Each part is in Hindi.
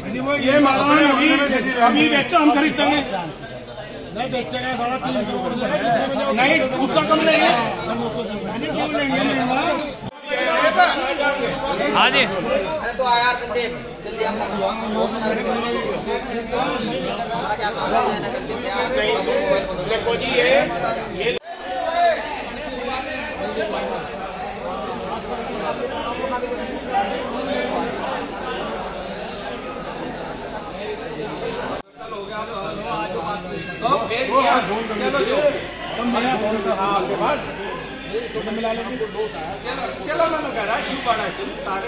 ये मकान अभी बेचो, हम खरीद देंगे। नहीं बेचेगा, 3.5 करोड़ नहीं, उसका कम लेंगे। हाँ जी। अरे तो यार संदीप जल्दी आप क्या काम है? देखो जी ये चलो मैंने कह रहा है क्यों बड़ा सारे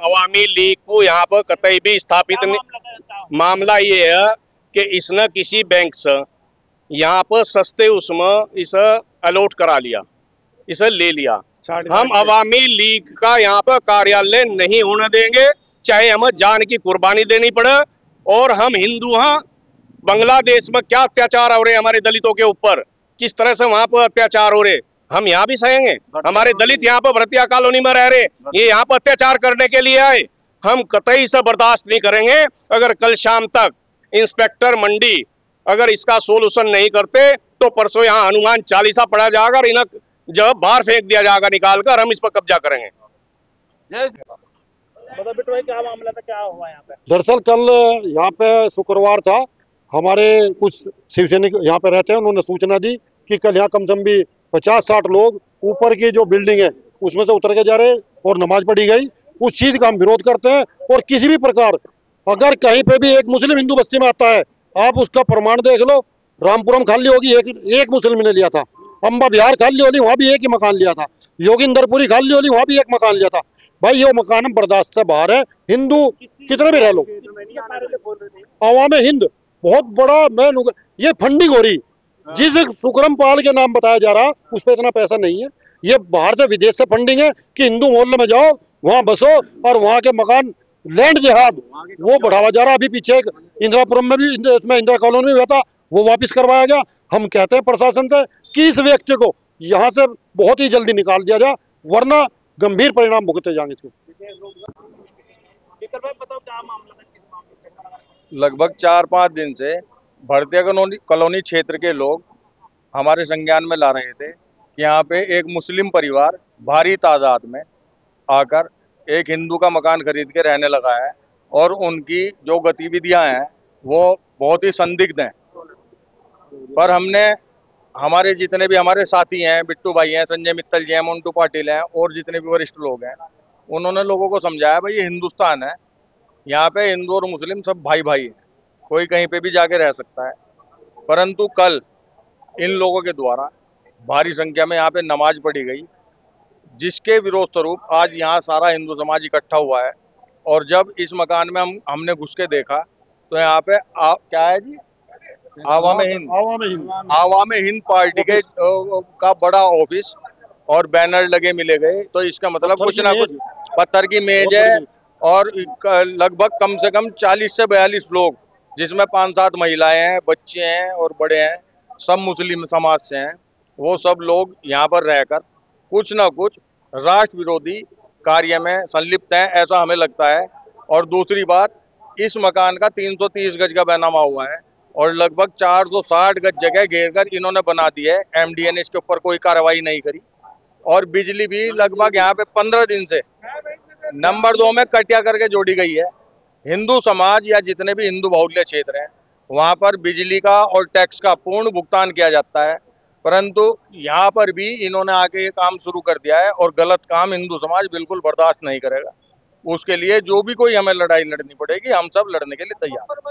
अवामी लीग को यहाँ पर कतई भी स्थापित नहीं। मामला ये है कि इसने किसी बैंक से यहाँ पर सस्ते उसमें इसे अलॉट करा लिया, इसे ले लिया। हम अवामी लीग का यहाँ पर कार्यालय नहीं होने देंगे, चाहे हमें जान की कुर्बानी देनी पड़े। और हम हिंदू हैं, बांग्लादेश में क्या अत्याचार हो रहे हमारे दलितों के ऊपर, किस तरह से वहां पर अत्याचार हो रहे, हम यहाँ भी सहेंगे। हमारे दलित यहाँ पर भरतिया कॉलोनी में रह रहे, ये यहाँ पर अत्याचार करने के लिए आए, हम कतई से बर्दाश्त नहीं करेंगे। अगर कल शाम तक इंस्पेक्टर मंडी अगर इसका सोल्यूशन नहीं करते तो परसों यहाँ हनुमान चालीसा पढ़ा जाएगा और इन्हें जब बाहर फेंक दिया जाएगा निकाल कर, हम इस पर कब्जा करेंगे। क्या मामला था, क्या हुआ यहाँ पे? दरअसल कल यहाँ पे शुक्रवार था, हमारे कुछ शिव सैनिक यहाँ पे रहते हैं, उन्होंने सूचना दी कि कल यहाँ कम से कम भी 50-60 लोग ऊपर की जो बिल्डिंग है उसमें से उतर के जा रहे और नमाज पढ़ी गई। उस चीज का हम विरोध करते हैं। और किसी भी प्रकार अगर कहीं पे भी एक मुस्लिम हिंदू बस्ती में आता है, आप उसका प्रमाण देख लो। रामपुरम खाली होगी, एक मुस्लिम ने लिया था। अम्बा बिहार खाली होली, वहां भी एक ही मकान लिया था। योगिंदरपुरी खाली होली, वहां भी एक मकान लिया था। भाई ये मकान हम बर्दाश्त से बाहर है। हिंदू कितने भी रह लो, अवाम हिंद बहुत बड़ा ये फंडिंग हो रही। जिस सुकरम पाल के नाम बताया जा रहा उस पर इतना पैसा नहीं है। ये बाहर से विदेश से फंडिंग है कि हिंदू मोहल्ले में जाओ, वहां बसो और वहां के मकान लैंड जिहाद वो बढ़ावा जा रहा। अभी पीछे एक इंदिरापुरम में भी, इसमें इंदिरा कॉलोनी में हुआ था, वो वापस करवाया गया। हम कहते हैं प्रशासन से कि इस व्यक्ति को यहाँ से बहुत ही जल्दी निकाल दिया जाए, वरना गंभीर परिणाम भुगते जाएंगे इसके। लगभग 4-5 दिन से भरतिया कॉलोनी क्षेत्र के लोग हमारे संज्ञान में ला रहे थे कि यहाँ पे एक मुस्लिम परिवार भारी तादाद में आकर एक हिंदू का मकान खरीद के रहने लगा है और उनकी जो गतिविधियां हैं वो बहुत ही संदिग्ध हैं। पर हमने हमारे जितने भी हमारे साथी हैं, बिट्टू भाई हैं, संजय मित्तल जी हैं, मोन्टू पाटिल हैं और जितने भी वरिष्ठ लोग हैं, उन्होंने लोगों को समझाया भाई ये हिंदुस्तान है, यहाँ पे हिंदू और मुस्लिम सब भाई भाई हैं, कोई कहीं पे भी जाके रह सकता है। परंतु कल इन लोगों के द्वारा भारी संख्या में यहाँ पे नमाज पढ़ी गई, जिसके विरोध स्वरूप आज यहाँ सारा हिंदू समाज इकट्ठा हुआ है। और जब इस मकान में हमने घुस के देखा तो यहाँ पे क्या है जी, आवाम हिंद पार्टी के का बड़ा ऑफिस और बैनर लगे मिले गए। तो इसका मतलब कुछ ना कुछ पत्थर की मेज है और लगभग कम से कम 40 से 42 लोग, जिसमें 5-7 महिलाएं हैं, बच्चे हैं और बड़े हैं, सब मुस्लिम समाज से हैं। वो सब लोग यहाँ पर रहकर कुछ ना कुछ राष्ट्र विरोधी कार्य में संलिप्त हैं, ऐसा हमें लगता है। और दूसरी बात, इस मकान का 330 गज का बैनामा हुआ है और लगभग 460 गज जगह घेर कर इन्होंने बना दी है। एमडीए ने इसके ऊपर कोई कार्रवाई नहीं करी। और बिजली भी लगभग यहाँ पे 15 दिन से नंबर 2 में कटिया करके जोड़ी गई है। हिंदू समाज या जितने भी हिंदू बाहुल्य क्षेत्र हैं वहाँ पर बिजली का और टैक्स का पूर्ण भुगतान किया जाता है, परंतु यहाँ पर भी इन्होंने आके ये काम शुरू कर दिया है और गलत काम हिंदू समाज बिल्कुल बर्दाश्त नहीं करेगा। उसके लिए जो भी कोई हमें लड़ाई लड़नी पड़ेगी, हम सब लड़ने के लिए तैयार हैं।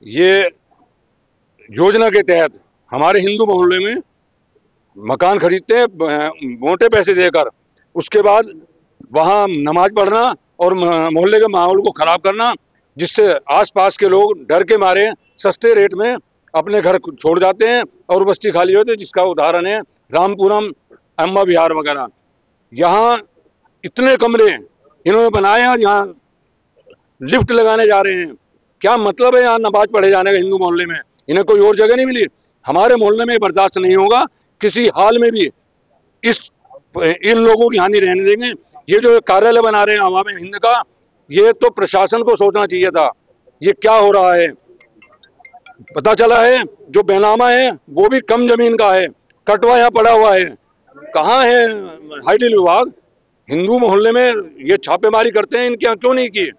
ये योजना के तहत हमारे हिंदू मोहल्ले में मकान खरीदते हैं मोटे पैसे देकर, उसके बाद वहाँ नमाज पढ़ना और मोहल्ले के माहौल को खराब करना, जिससे आसपास के लोग डर के मारे सस्ते रेट में अपने घर छोड़ जाते हैं और बस्ती खाली होती है, जिसका उदाहरण है रामपुरम, अम्बा विहार वगैरह। यहाँ इतने कमरे इन्होंने बनाए हैं, यहाँ लिफ्ट लगाने जा रहे हैं। क्या मतलब है यहाँ नमाज पढ़े जाने का हिंदू मोहल्ले में? इन्हें कोई और जगह नहीं मिली? हमारे मोहल्ले में बर्दाश्त नहीं होगा, किसी हाल में भी इन लोगों की हानि रहने देंगे। ये जो कार्यालय बना रहे हैं अवाम हिंद का, ये तो प्रशासन को सोचना चाहिए था ये क्या हो रहा है। पता चला है जो बेनामा है वो भी कम जमीन का है, कटवा यहाँ पड़ा हुआ है। कहाँ है हाईडील विभाग? हिंदू मोहल्ले में ये छापेमारी करते हैं, इनके यहाँ क्यों नहीं की?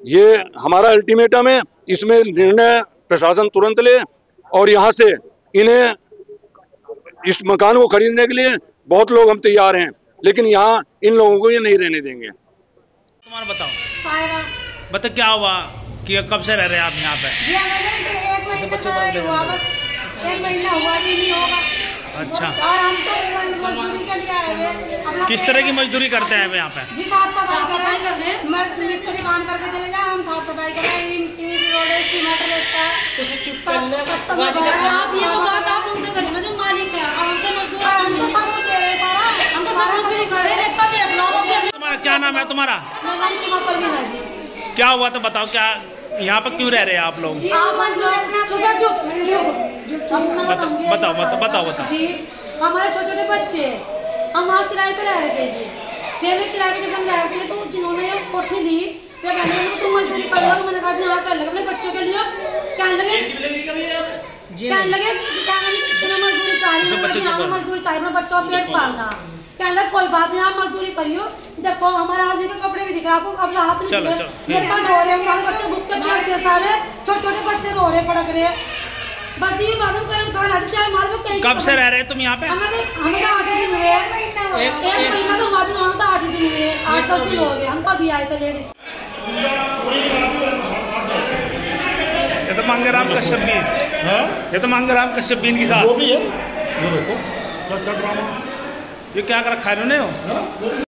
ये हमारा अल्टीमेटम है, इसमें निर्णय प्रशासन तुरंत ले और यहाँ से इन्हें इस मकान को खरीदने के लिए बहुत लोग हम तैयार हैं, लेकिन यहाँ इन लोगों को ये नहीं रहने देंगे। तुम्हारा बताओ, बता क्या हुआ कि कब से रह रहे हैं आप यहाँ पे? जी एक महीना हुआ भी नहीं होगा। अच्छा, और हम तो मजदूरी के लिए आए हुए। किस तरह की मजदूरी करते हैं यहाँ पे? जी साफ सफाई कर रहे हैं, मिस्त्री काम करके चले जाए, हम साफ सफाई कर रहे हैं। रोड सीमेंट लगता है। आप ये बात आप उनसे करिए, जो मालिक है। हम तो मजदूर, हम तो सब दे रहे सारा, हम तो सब मजदूरी कर रहे हैं। देख लो। तुम्हारा क्या नाम है? तुम्हारा क्या हुआ तो बताओ, क्या यहाँ पर क्यों रह रहे हैं आप लोग? बताओ। जी हमारे छोटे छोटे बच्चे, हम वहाँ किराए पे रह रहे थे जी। फिर भी किराए पे हम रह रहे तो जिन्होंने कोठी ली, फिर कहने लगे तुम मजदूरी कर लो। मैंने कहा जी हाँ कर लगे अपने बच्चों के लिए। कहने लगे मजदूरी चाहिए, मजदूरी चाहिए अपने बच्चों का पेट पालना। कहने लगे कोई बात नहीं, आप मजदूरी करियो। देखो हमारे आदमी के कपड़े भी दिख रहा, आपको अब हाथ नहीं दिख रहे। मेरे पास रो रहे, हमारे बच्चे भूखे प्यास के सारे छोटे छोटे बच्चे रो रहे, पड़क रहे। बस ये मालूम करम खा ला चाहे हमारे को कहीं। कब से रह रहे तुम यहाँ पे? हमें तो 8 दिन हुए। एक महीना तो हमारे तो 8 दिन हुए, 8-10 दिन हो गए। हम कभी आए थे लेडीज। ये तो मांगेराम कश्यप बीन, ये तो मांगेराम कश्यप बीन की साथ वो भी है। ये देखो क्या ड्रामा, ये क्या कर रखा है इन्होंने?